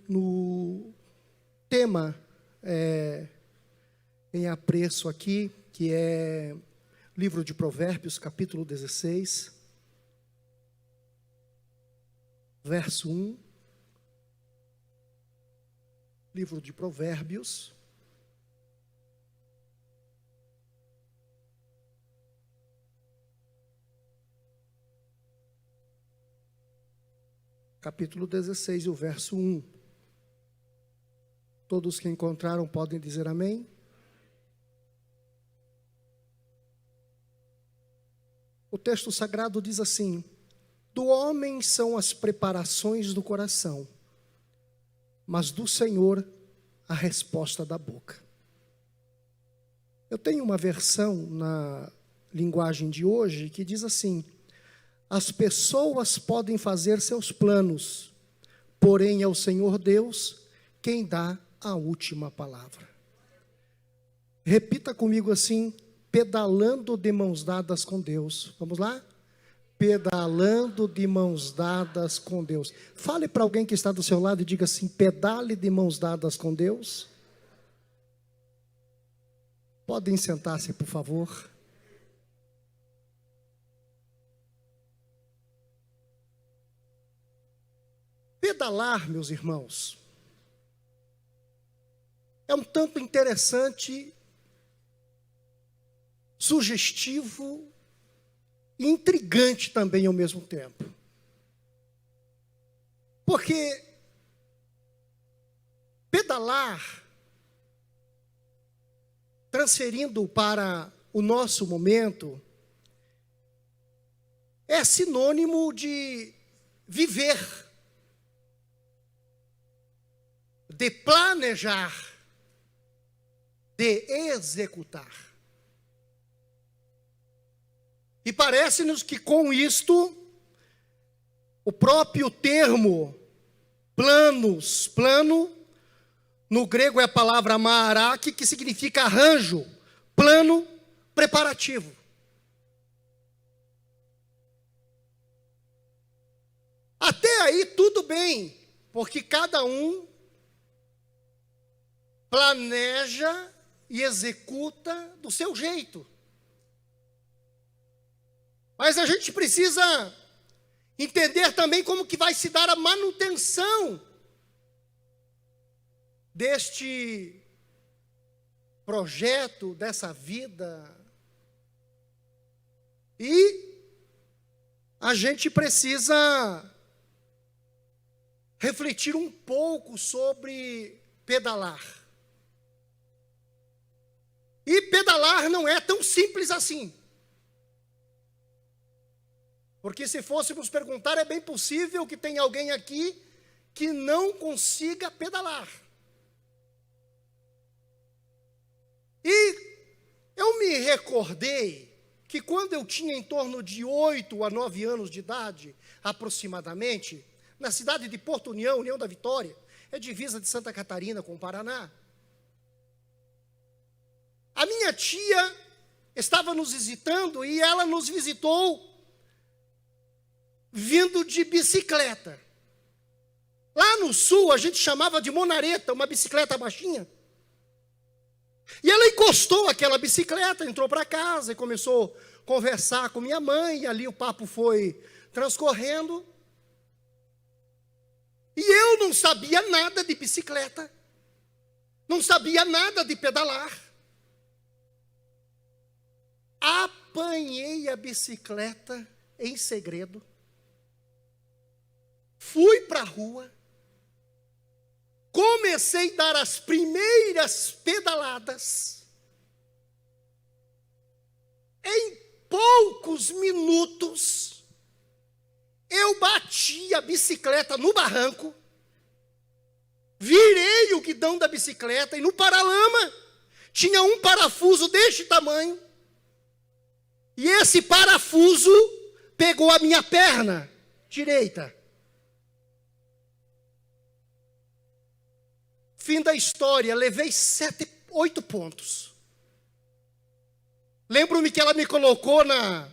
no tema em apreço aqui, que é livro de Provérbios, capítulo 16, verso 1. Livro de Provérbios, capítulo 16, e o verso 1. Todos que encontraram podem dizer amém? O texto sagrado diz assim: do homem são as preparações do coração, mas do Senhor a resposta da boca. Eu tenho uma versão na linguagem de hoje que diz assim: as pessoas podem fazer seus planos, porém é o Senhor Deus quem dá a última palavra. Repita comigo assim: pedalando de mãos dadas com Deus. Vamos lá? Pedalando de mãos dadas com Deus. Fale para alguém que está do seu lado e diga assim: pedale de mãos dadas com Deus. Podem sentar-se, por favor. Pedalar, meus irmãos, é um tanto interessante, sugestivo e intrigante também ao mesmo tempo. Porque pedalar, transferindo para o nosso momento, é sinônimo de viver, de planejar, de executar. E parece-nos que com isto, o próprio termo plano, no grego é a palavra maarake, que significa arranjo, plano, preparativo. Até aí tudo bem, porque cada um planeja e executa do seu jeito. Mas a gente precisa entender também como que vai se dar a manutenção deste projeto, dessa vida. E a gente precisa refletir um pouco sobre pedalar. E pedalar não é tão simples assim. Porque se fôssemos perguntar, é bem possível que tenha alguém aqui que não consiga pedalar. E eu me recordei que quando eu tinha em torno de 8 a 9 anos de idade, aproximadamente, na cidade de Porto União, União da Vitória, é divisa de Santa Catarina com o Paraná, a minha tia estava nos visitando e ela nos visitou vindo de bicicleta. Lá no sul a gente chamava de monareta, uma bicicleta baixinha. E ela encostou aquela bicicleta, entrou para casa e começou a conversar com minha mãe, e ali o papo foi transcorrendo. E eu não sabia nada de bicicleta, não sabia nada de pedalar. Apanhei a bicicleta em segredo, fui para a rua, comecei a dar as primeiras pedaladas. Em poucos minutos, eu bati a bicicleta no barranco, virei o guidão da bicicleta e no paralama tinha um parafuso deste tamanho. E esse parafuso pegou a minha perna direita. Fim da história, levei 8 pontos. Lembro-me que ela me colocou na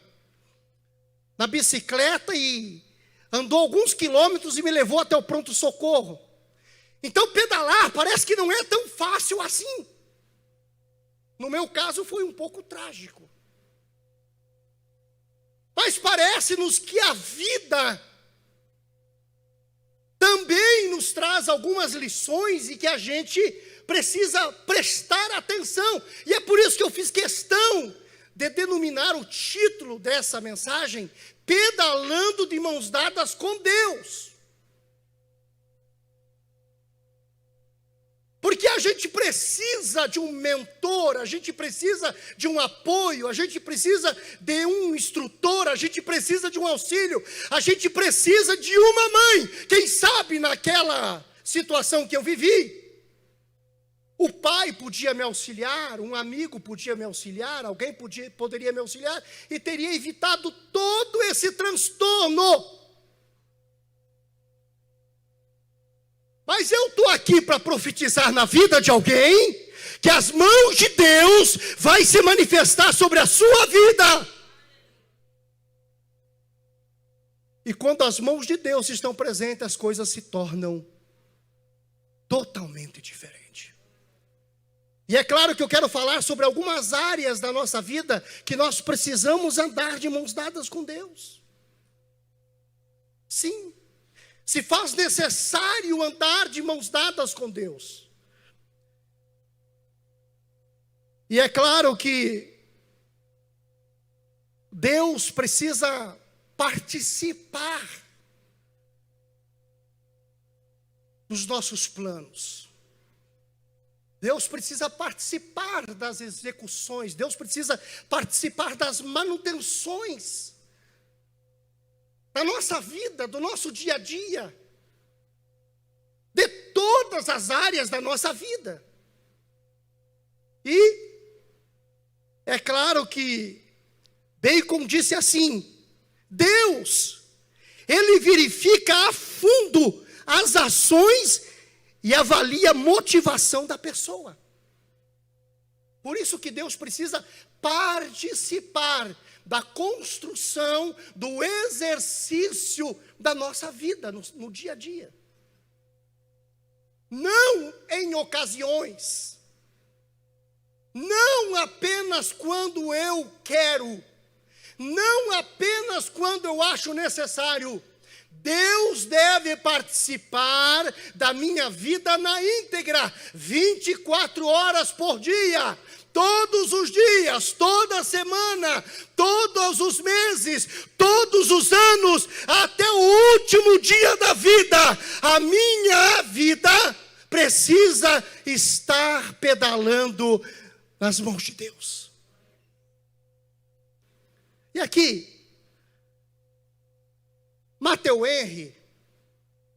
bicicleta e andou alguns quilômetros e me levou até o pronto-socorro. Então pedalar parece que não é tão fácil assim. No meu caso foi um pouco trágico. Mas parece-nos que a vida também nos traz algumas lições e que a gente precisa prestar atenção. E é por isso que eu fiz questão de denominar o título dessa mensagem Pedalando de Mãos Dadas com Deus. Porque a gente precisa de um mentor, a gente precisa de um apoio, a gente precisa de um instrutor, a gente precisa de um auxílio, a gente precisa de uma mãe. Quem sabe naquela situação que eu vivi, o pai podia me auxiliar, um amigo podia me auxiliar, alguém poderia me auxiliar e teria evitado todo esse transtorno. Mas eu estou aqui para profetizar na vida de alguém que as mãos de Deus vai se manifestar sobre a sua vida. E quando as mãos de Deus estão presentes, as coisas se tornam totalmente diferentes. E é claro que eu quero falar sobre algumas áreas da nossa vida que nós precisamos andar de mãos dadas com Deus. Sim. Se faz necessário andar de mãos dadas com Deus. E é claro que Deus precisa participar dos nossos planos. Deus precisa participar das execuções. Deus precisa participar das manutenções da nossa vida, do nosso dia a dia, de todas as áreas da nossa vida. E é claro que Bacon disse assim: Deus, Ele verifica a fundo as ações e avalia a motivação da pessoa. Por isso que Deus precisa participar da construção, do exercício da nossa vida no dia a dia. Não em ocasiões, não apenas quando eu quero, não apenas quando eu acho necessário. Deus deve participar da minha vida na íntegra, 24 horas por dia. Todos os dias, toda semana, todos os meses, todos os anos, até o último dia da vida, a minha vida precisa estar pedalando nas mãos de Deus. E aqui, Matthew Henry,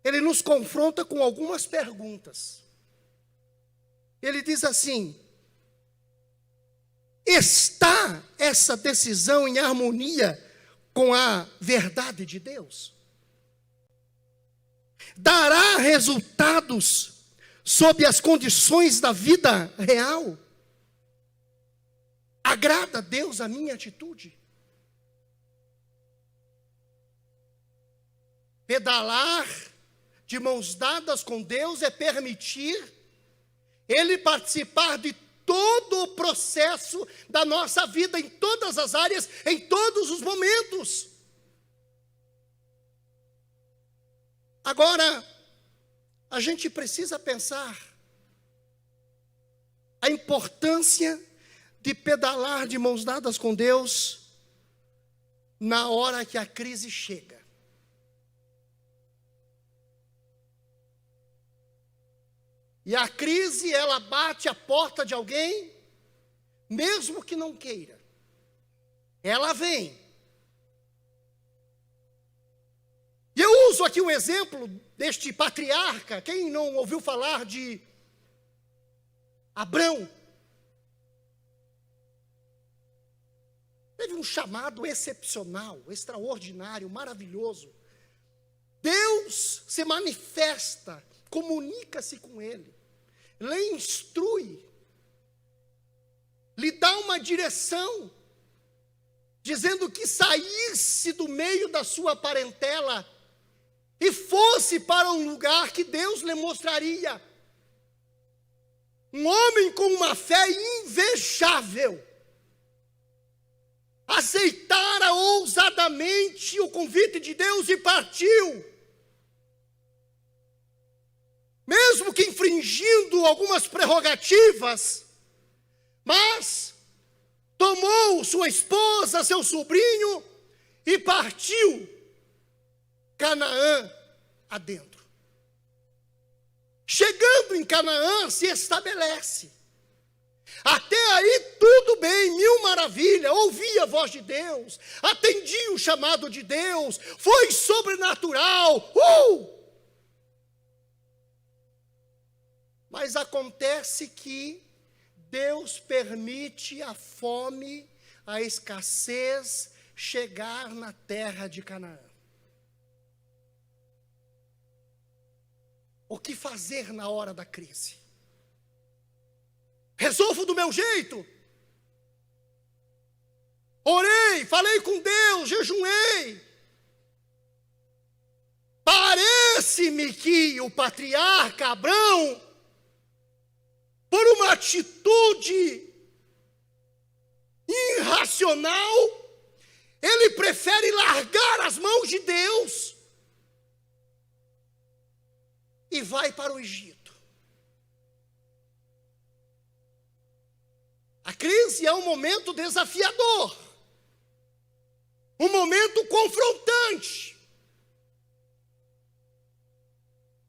ele nos confronta com algumas perguntas. Ele diz assim: está essa decisão em harmonia com a verdade de Deus? Dará resultados sob as condições da vida real? Agrada a Deus a minha atitude? Pedalar de mãos dadas com Deus é permitir Ele participar de todo o processo da nossa vida, em todas as áreas, em todos os momentos. Agora, a gente precisa pensar a importância de pedalar de mãos dadas com Deus na hora que a crise chega. E a crise, ela bate a porta de alguém, mesmo que não queira. Ela vem. E eu uso aqui um exemplo deste patriarca. Quem não ouviu falar de Abrão? Teve um chamado excepcional, extraordinário, maravilhoso. Deus se manifesta, comunica-se com ele, lhe instrui, lhe dá uma direção, dizendo que saísse do meio da sua parentela e fosse para um lugar que Deus lhe mostraria. Um homem com uma fé invejável aceitara ousadamente o convite de Deus e partiu. Mesmo que infringindo algumas prerrogativas, mas tomou sua esposa, seu sobrinho e partiu Canaã adentro. Chegando em Canaã, se estabelece. Até aí tudo bem, mil maravilha, ouvia a voz de Deus, atendia o chamado de Deus, foi sobrenatural. Mas acontece que Deus permite a fome, a escassez chegar na terra de Canaã. O que fazer na hora da crise? Resolvo do meu jeito. Orei, falei com Deus, jejuei. Parece-me que o patriarca Abrão, por uma atitude irracional, ele prefere largar as mãos de Deus e vai para o Egito. A crise é um momento desafiador, um momento confrontante.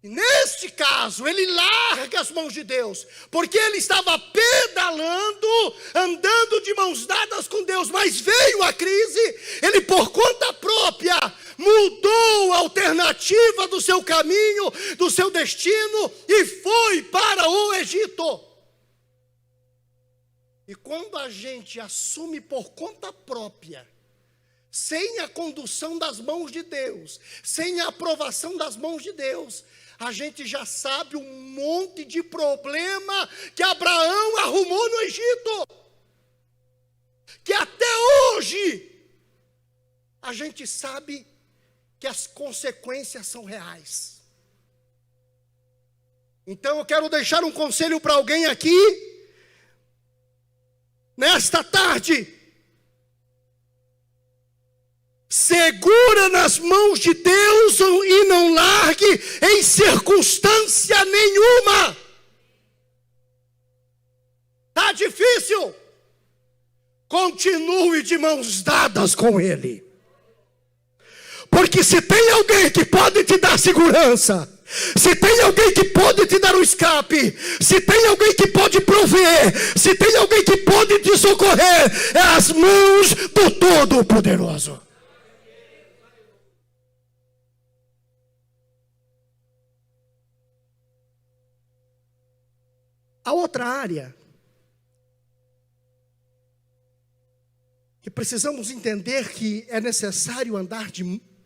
E neste caso, ele larga as mãos de Deus, porque ele estava pedalando, andando de mãos dadas com Deus, mas veio a crise, ele por conta própria mudou a alternativa do seu caminho, do seu destino, e foi para o Egito. E quando a gente assume por conta própria, sem a condução das mãos de Deus, sem a aprovação das mãos de Deus, a gente já sabe um monte de problema que Abraão arrumou no Egito, que até hoje a gente sabe que as consequências são reais. Então eu quero deixar um conselho para alguém aqui, nesta tarde. Segura nas mãos de Deus e não largue em circunstância nenhuma. Está difícil? Continue de mãos dadas com Ele. Porque se tem alguém que pode te dar segurança, se tem alguém que pode te dar um escape, se tem alguém que pode prover, se tem alguém que pode te socorrer, é as mãos do Todo-Poderoso. A outra área que precisamos entender que é necessário andar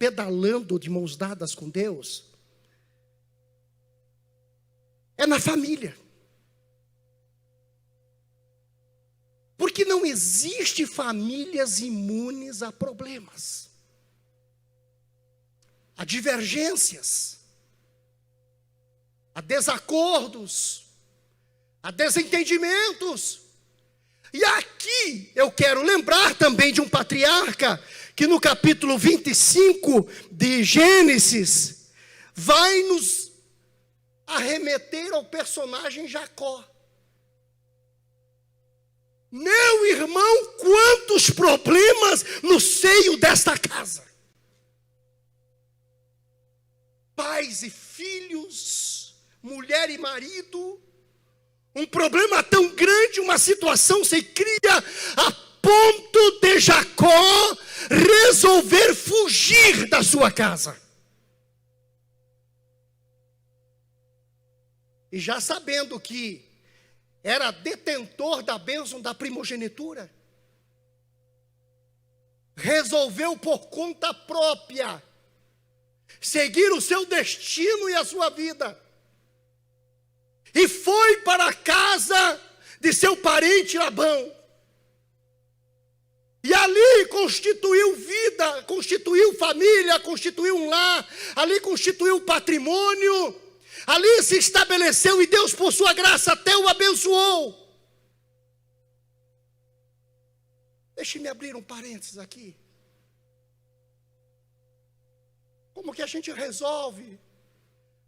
pedalando de mãos dadas com Deus é na família. Porque não existe famílias imunes a problemas, a divergências, a desacordos, a desentendimentos. E aqui eu quero lembrar também de um patriarca que no capítulo 25 de Gênesis vai nos arremeter ao personagem Jacó. Meu irmão, quantos problemas no seio desta casa. Pais e filhos, mulher e marido, um problema tão grande, uma situação se cria a ponto de Jacó resolver fugir da sua casa. E já sabendo que era detentor da bênção da primogenitura, resolveu por conta própria seguir o seu destino e a sua vida. E foi para a casa de seu parente Labão. E ali constituiu vida, constituiu família, constituiu um lar, ali constituiu patrimônio, ali se estabeleceu e Deus, por sua graça, até o abençoou. Deixe-me abrir um parênteses aqui. Como que a gente resolve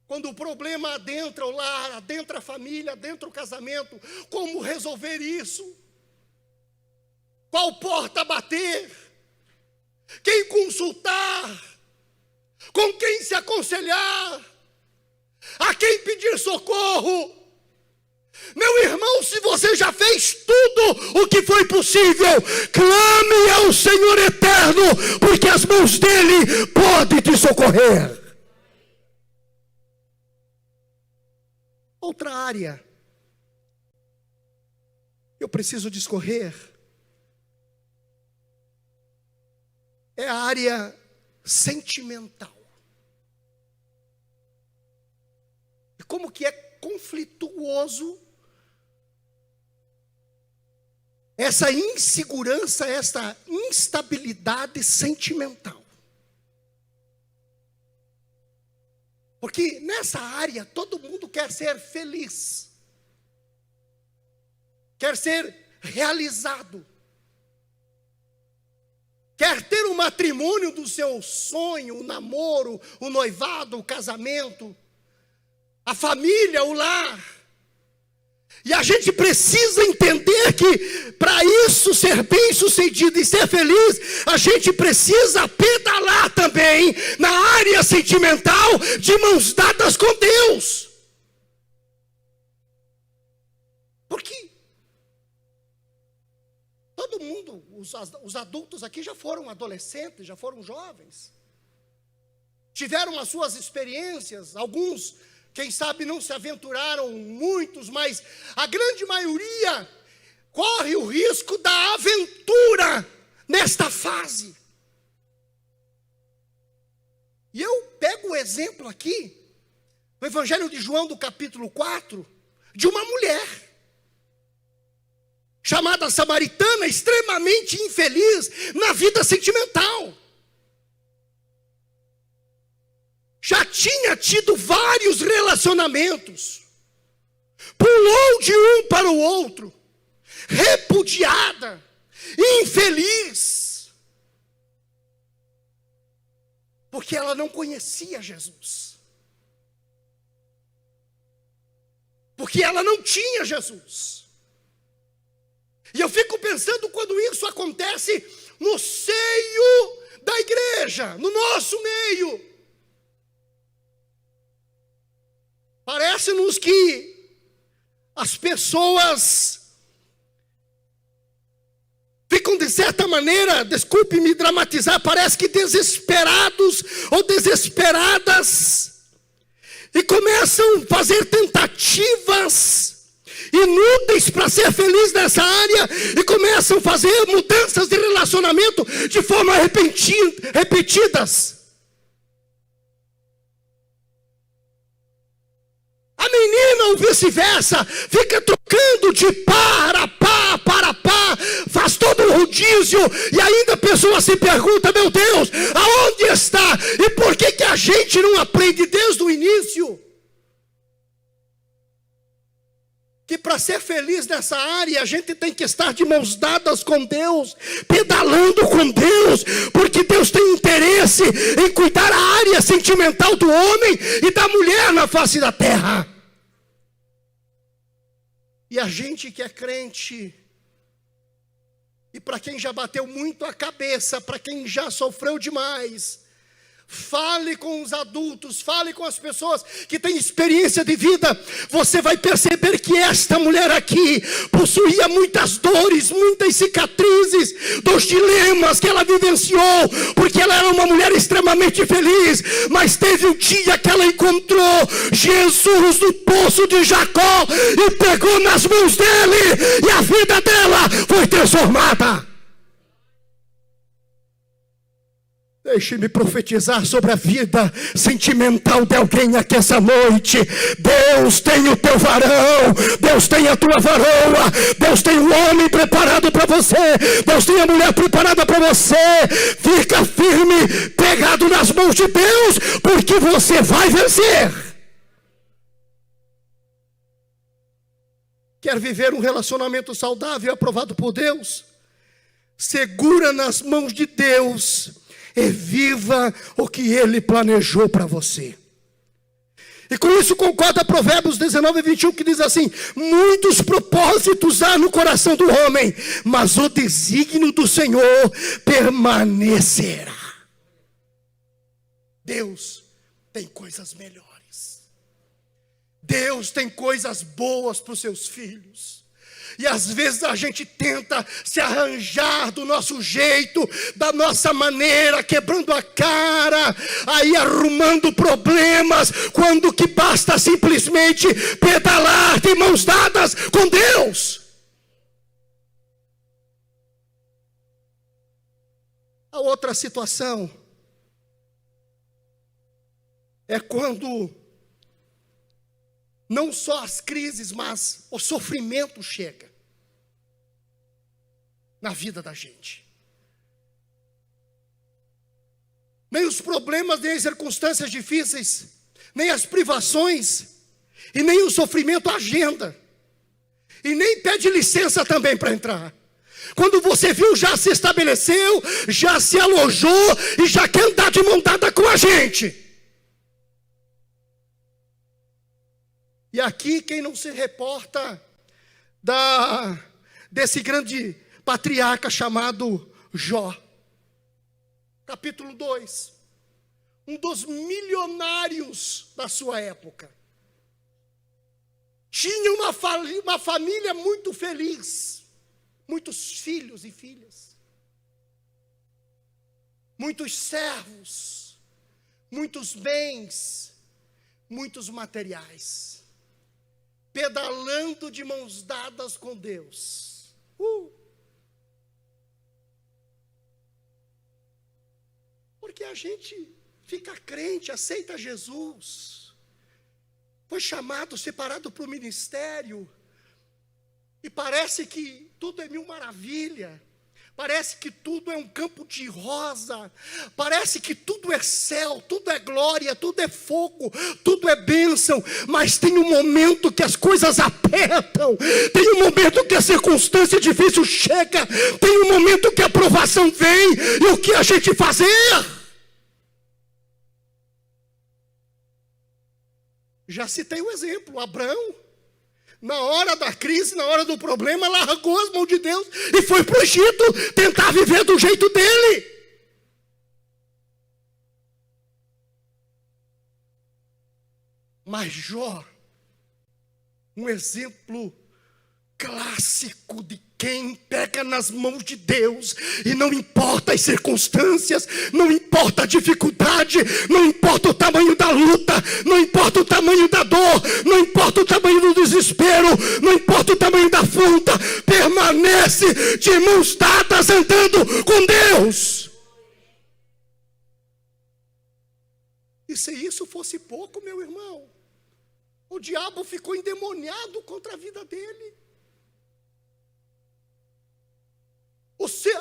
quando o problema adentra o lar, adentra a família, adentra o casamento? Como resolver isso? Qual porta bater? Quem consultar? Com quem se aconselhar? A quem pedir socorro? Meu irmão, se você já fez tudo o que foi possível, clame ao Senhor eterno, porque as mãos dele podem te socorrer. Outra área eu preciso discorrer é a área sentimental. E como que é conflituoso essa insegurança, essa instabilidade sentimental. Porque nessa área todo mundo quer ser feliz, quer ser realizado, quer ter o matrimônio do seu sonho, o namoro, o noivado, o casamento, a família, o lar. E a gente precisa entender que para isso ser bem sucedido e ser feliz, a gente precisa pedalar também na área sentimental, de mãos dadas com Deus. Porque todo mundo, os adultos aqui já foram adolescentes, já foram jovens, tiveram as suas experiências, alguns, quem sabe, não se aventuraram, muitos, mas a grande maioria corre o risco da aventura nesta fase. E eu pego o exemplo aqui, no Evangelho de João, do capítulo 4, de uma mulher chamada samaritana, extremamente infeliz na vida sentimental. Já tinha tido vários relacionamentos, pulou de um para o outro, repudiada, infeliz, porque ela não conhecia Jesus, porque ela não tinha Jesus. E eu fico pensando quando isso acontece no seio da igreja, no nosso meio. Parece-nos que as pessoas ficam, de certa maneira, desculpe-me dramatizar, parece que desesperados ou desesperadas, e começam a fazer tentativas inúteis para ser feliz nessa área, e começam a fazer mudanças de relacionamento de forma repetidas. A menina, ou vice-versa, fica trocando de para pá, faz todo um rodízio, e ainda a pessoa se pergunta: meu Deus, aonde está? E por que a gente não aprende desde o início? Que para ser feliz nessa área, a gente tem que estar de mãos dadas com Deus, pedalando com Deus, porque Deus tem interesse em cuidar da área sentimental do homem e da mulher na face da terra. E a gente que é crente, e para quem já bateu muito a cabeça, para quem já sofreu demais, fale com os adultos, fale com as pessoas que têm experiência de vida. Você vai perceber que esta mulher aqui possuía muitas dores, muitas cicatrizes dos dilemas que ela vivenciou, porque ela era uma mulher extremamente feliz, mas teve um dia que ela encontrou Jesus no poço de Jacó e pegou nas mãos dele, e a vida dela foi transformada. Deixe-me profetizar sobre a vida sentimental de alguém aqui essa noite. Deus tem o teu varão, Deus tem a tua varoa, Deus tem um homem preparado para você, Deus tem a mulher preparada para você. Fica firme, pegado nas mãos de Deus, porque você vai vencer. Quer viver um relacionamento saudável e aprovado por Deus? Segura nas mãos de Deus e viva o que Ele planejou para você. E com isso concorda Provérbios 19:21, que diz assim: muitos propósitos há no coração do homem, mas o desígnio do Senhor permanecerá. Deus tem coisas melhores. Deus tem coisas boas para os seus filhos. E às vezes a gente tenta se arranjar do nosso jeito, da nossa maneira, quebrando a cara, aí arrumando problemas, quando que basta simplesmente pedalar de mãos dadas com Deus. A outra situação é quando não só as crises, mas o sofrimento chega na vida da gente. Nem os problemas, nem as circunstâncias difíceis, nem as privações, e nem o sofrimento agenda. E nem pede licença também para entrar. Quando você viu, já se estabeleceu, já se alojou e já quer andar de mão dada com a gente. E aqui quem não se reporta desse grande patriarca chamado Jó. Capítulo 2. Um dos milionários da sua época. Tinha uma família muito feliz. Muitos filhos e filhas. Muitos servos. Muitos bens. Muitos materiais. Pedalando de mãos dadas com Deus. Porque a gente fica crente, aceita Jesus, foi chamado, separado para o ministério, e parece que tudo é mil maravilha. Parece que tudo é um campo de rosa, parece que tudo é céu, tudo é glória, tudo é fogo, tudo é bênção, mas tem um momento que as coisas apertam, tem um momento que a circunstância difícil chega, tem um momento que a provação vem, e o que a gente fazer? Já citei um exemplo, Abraão. Na hora da crise, na hora do problema, largou as mãos de Deus e foi para o Egito tentar viver do jeito dele. Mas Jó, um exemplo clássico de quem pega nas mãos de Deus, e não importa as circunstâncias, não importa a dificuldade, não importa o tamanho da luta, não importa o tamanho da dor, não importa o tamanho do desespero, não importa o tamanho da afronta, permanece de mãos dadas andando com Deus. E se isso fosse pouco, meu irmão, o diabo ficou endemoniado contra a vida dele.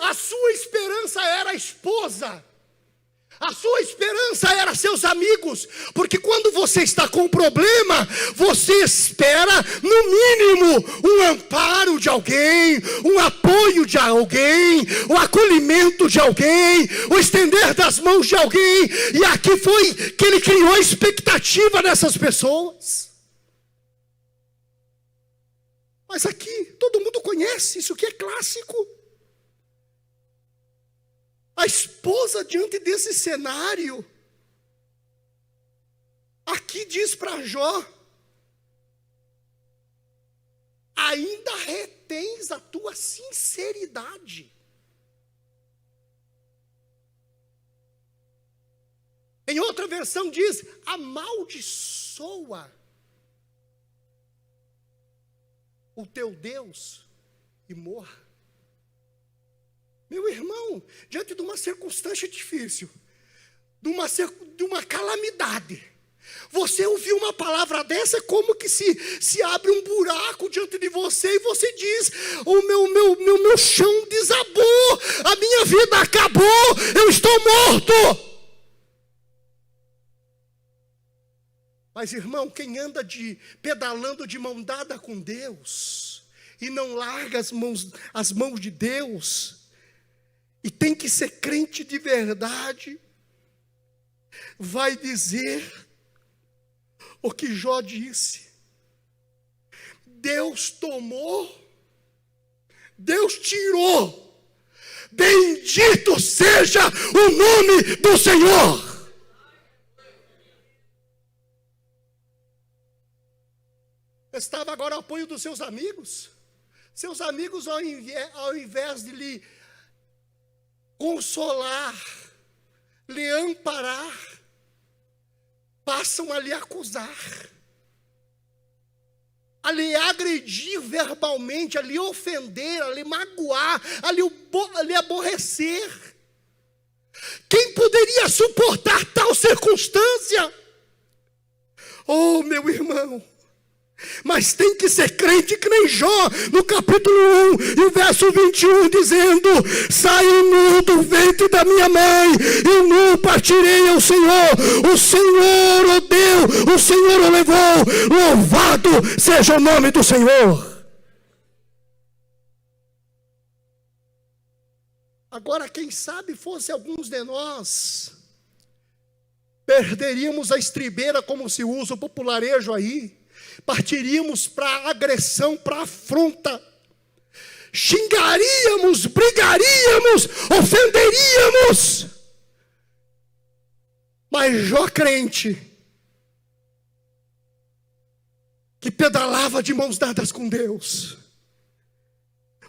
A sua esperança era a esposa. A sua esperança era seus amigos. Porque quando você está com um problema, você espera, no mínimo, um amparo de alguém, um apoio de alguém, o acolhimento de alguém, o estender das mãos de alguém. E aqui foi que ele criou a expectativa dessas pessoas. Mas aqui, todo mundo conhece, isso aqui é clássico. A esposa, diante desse cenário, aqui diz para Jó: ainda retens a tua sinceridade. Em outra versão diz: amaldiçoa o teu Deus e morra. Meu irmão, diante de uma circunstância difícil, de uma calamidade. Você ouviu uma palavra dessa, é como que se abre um buraco diante de você e você diz: o meu chão desabou, a minha vida acabou, eu estou morto. Mas, irmão, quem anda pedalando de mão dada com Deus e não larga as mãos de Deus, e tem que ser crente de verdade, vai dizer o que Jó disse: Deus tomou, Deus tirou, bendito seja o nome do Senhor. Estava agora ao apoio dos seus amigos. Seus amigos, ao invés de lhe consolar, lhe amparar, passam a lhe acusar, a lhe agredir verbalmente, a lhe ofender, a lhe magoar, a lhe aborrecer. Quem poderia suportar tal circunstância? Oh, meu irmão, mas tem que ser crente que nem Jó, no capítulo 1 e o verso 21, dizendo: saí nu do ventre da minha mãe, e nu partirei ao Senhor. O Senhor o deu, o Senhor o levou, louvado seja o nome do Senhor. Agora, quem sabe fosse alguns de nós, perderíamos a estribeira, como se usa o popularejo aí, partiríamos para agressão, para afronta, xingaríamos, brigaríamos, ofenderíamos. Mas Jó, crente, que pedalava de mãos dadas com Deus,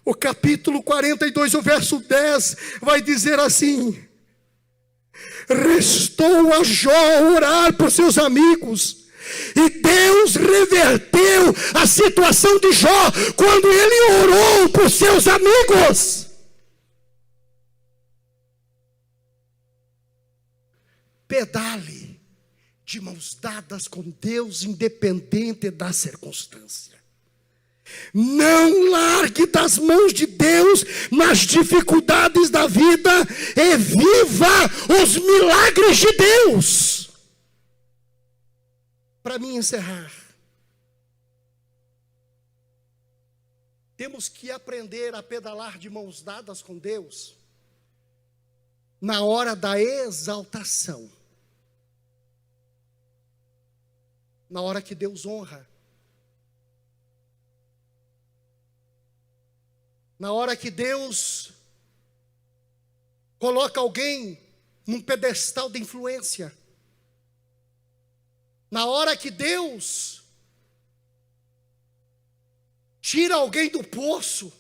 o capítulo 42, o verso 10, vai dizer assim: restou a Jó orar por seus amigos, e Deus reverteu a situação de Jó quando ele orou por seus amigos. Pedale de mãos dadas com Deus, independente da circunstância. Não largue das mãos de Deus nas dificuldades da vida e viva os milagres de Deus. Para mim encerrar, temos que aprender a pedalar de mãos dadas com Deus na hora da exaltação, na hora que Deus honra, na hora que Deus coloca alguém num pedestal de influência, na hora que Deus tira alguém do poço,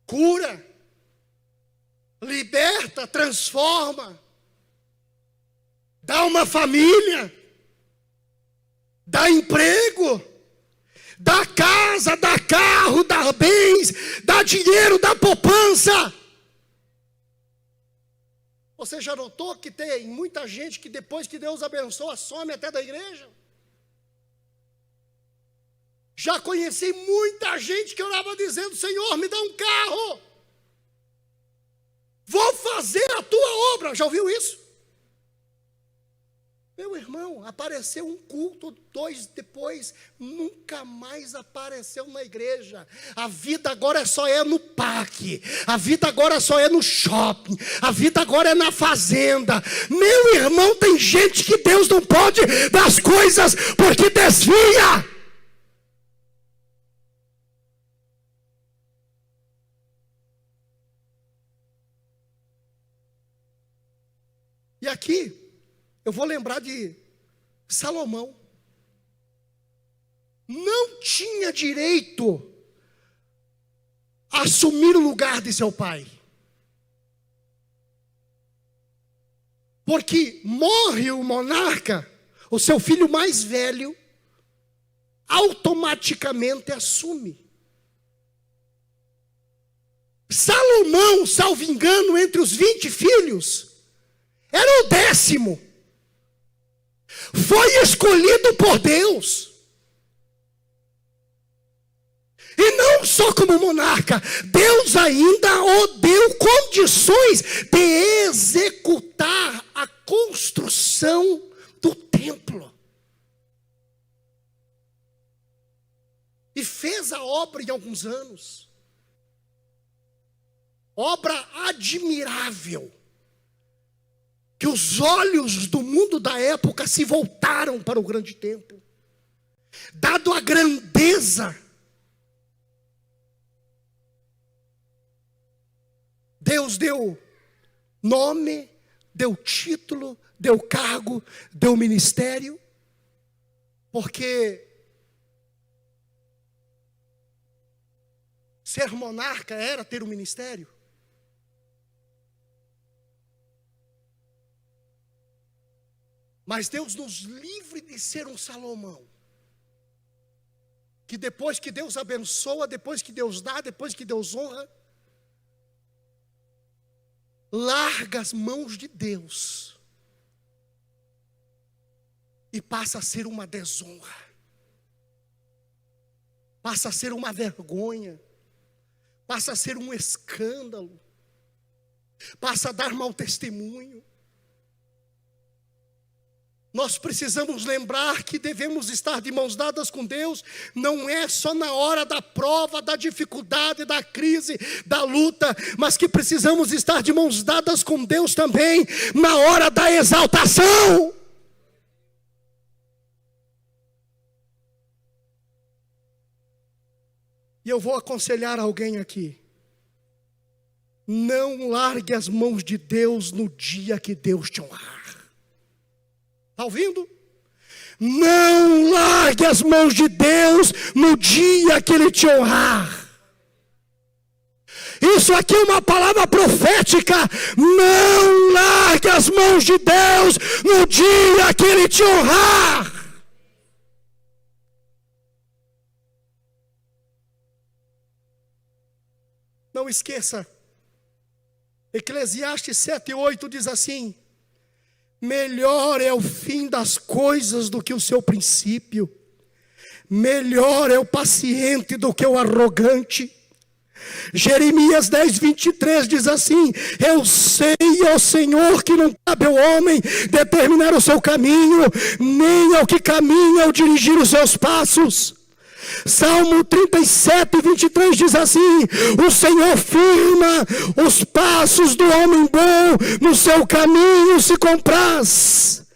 cura, liberta, transforma, dá uma família, dá emprego, dá casa, dá carro, dá bens, dá dinheiro, dá poupança. Você já notou que tem muita gente que depois que Deus abençoa, some até da igreja? Já conheci muita gente que orava dizendo: Senhor, me dá um carro, vou fazer a tua obra. Já ouviu isso? Meu irmão, apareceu um culto, 2 depois, nunca mais apareceu na igreja. A vida agora só é no parque, a vida agora só é no shopping, a vida agora é na fazenda. Meu irmão, tem gente que Deus não pode dar as coisas porque desvia. E aqui eu vou lembrar de Salomão. Não tinha direito a assumir o lugar de seu pai. Porque morre o monarca, o seu filho mais velho automaticamente assume. Salomão, salvo engano, entre os 20 filhos, era o 10º. Foi escolhido por Deus. E não só como monarca, Deus ainda o deu condições de executar a construção do templo. E fez a obra em alguns anos. Obra admirável. Que os olhos do mundo da época se voltaram para o grande templo. Dado a grandeza, Deus deu nome, deu título, deu cargo, deu ministério, porque ser monarca era ter um ministério. Mas Deus nos livre de ser um Salomão, que depois que Deus abençoa, depois que Deus dá, depois que Deus honra, larga as mãos de Deus e passa a ser uma desonra, passa a ser uma vergonha, passa a ser um escândalo, passa a dar mau testemunho. Nós precisamos lembrar que devemos estar de mãos dadas com Deus, não é só na hora da prova, da dificuldade, da crise, da luta, mas que precisamos estar de mãos dadas com Deus também, na hora da exaltação. E eu vou aconselhar alguém aqui: não largue as mãos de Deus no dia que Deus te honrar. Está ouvindo? Não largue as mãos de Deus no dia que Ele te honrar. Isso aqui é uma palavra profética. Não largue as mãos de Deus no dia que Ele te honrar. Não esqueça, Eclesiastes 7:8 diz assim: melhor é o fim das coisas do que o seu princípio. Melhor é o paciente do que o arrogante. Jeremias 10:23 diz assim: eu sei, ó Senhor, que não cabe ao homem determinar o seu caminho, nem ao que caminha ao dirigir os seus passos. Salmo 37:23 diz assim: o Senhor firma os passos do homem bom, no seu caminho se compraz.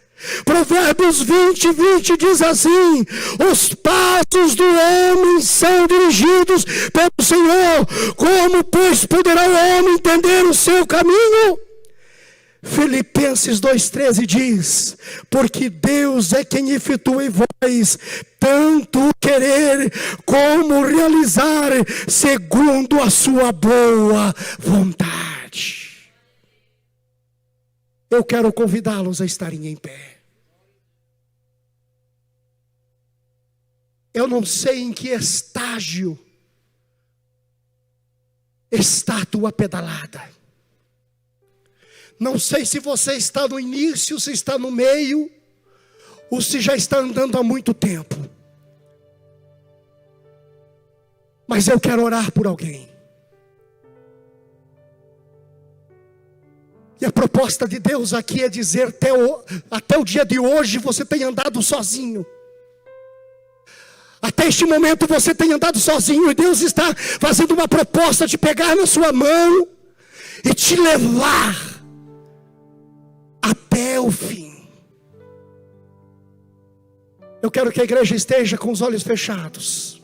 Provérbios 20:20 diz assim: os passos do homem são dirigidos pelo Senhor, como pois poderá o homem entender o seu caminho? Filipenses 2:13 diz: porque Deus é quem efetua em vós tanto querer como realizar segundo a sua boa vontade. Eu quero convidá-los a estarem em pé. Eu não sei em que estágio está a tua pedalada. Não sei se você está no início, se está no meio, ou se já está andando há muito tempo. Mas eu quero orar por alguém. E a proposta de Deus aqui é dizer: até o dia de hoje você tem andado sozinho. Até este momento você tem andado sozinho, e Deus está fazendo uma proposta de pegar na sua mão e te levar até o fim. Eu quero que a igreja esteja com os olhos fechados.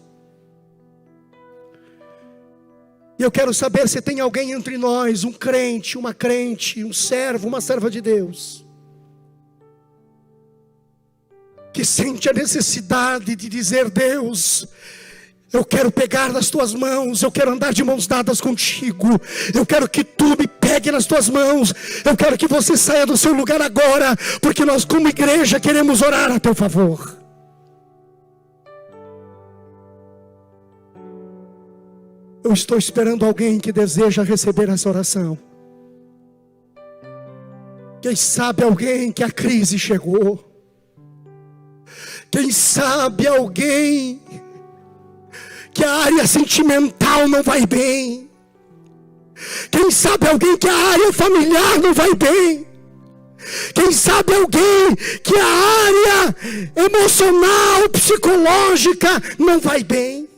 E eu quero saber se tem alguém entre nós, um crente, uma crente, um servo, uma serva de Deus, que sente a necessidade de dizer: Deus, eu quero pegar nas tuas mãos, eu quero andar de mãos dadas contigo, eu quero que tu me pegue nas tuas mãos, eu quero que você saia do seu lugar agora, porque nós como igreja queremos orar a teu favor. Eu estou esperando alguém que deseja receber essa oração. Quem sabe alguém que a crise chegou. Quem sabe alguém que a área sentimental não vai bem. Quem sabe alguém que a área familiar não vai bem. Quem sabe alguém que a área emocional, psicológica não vai bem.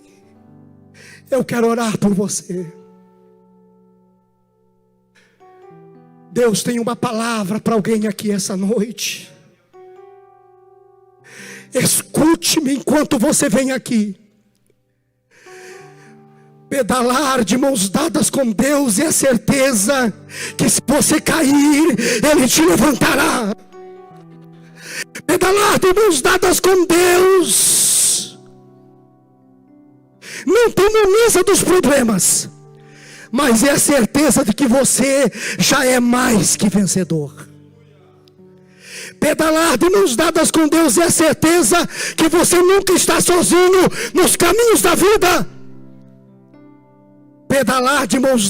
Eu quero orar por você. Deus tem uma palavra para alguém aqui essa noite. Escute-me enquanto você vem aqui. Pedalar de mãos dadas com Deus é a certeza que se você cair, Ele te levantará. Pedalar de mãos dadas com Deus não demoniza dos problemas, mas é a certeza de que você já é mais que vencedor. Pedalar de mãos dadas com Deus é a certeza que você nunca está sozinho nos caminhos da vida. Pedalar de mãos dadas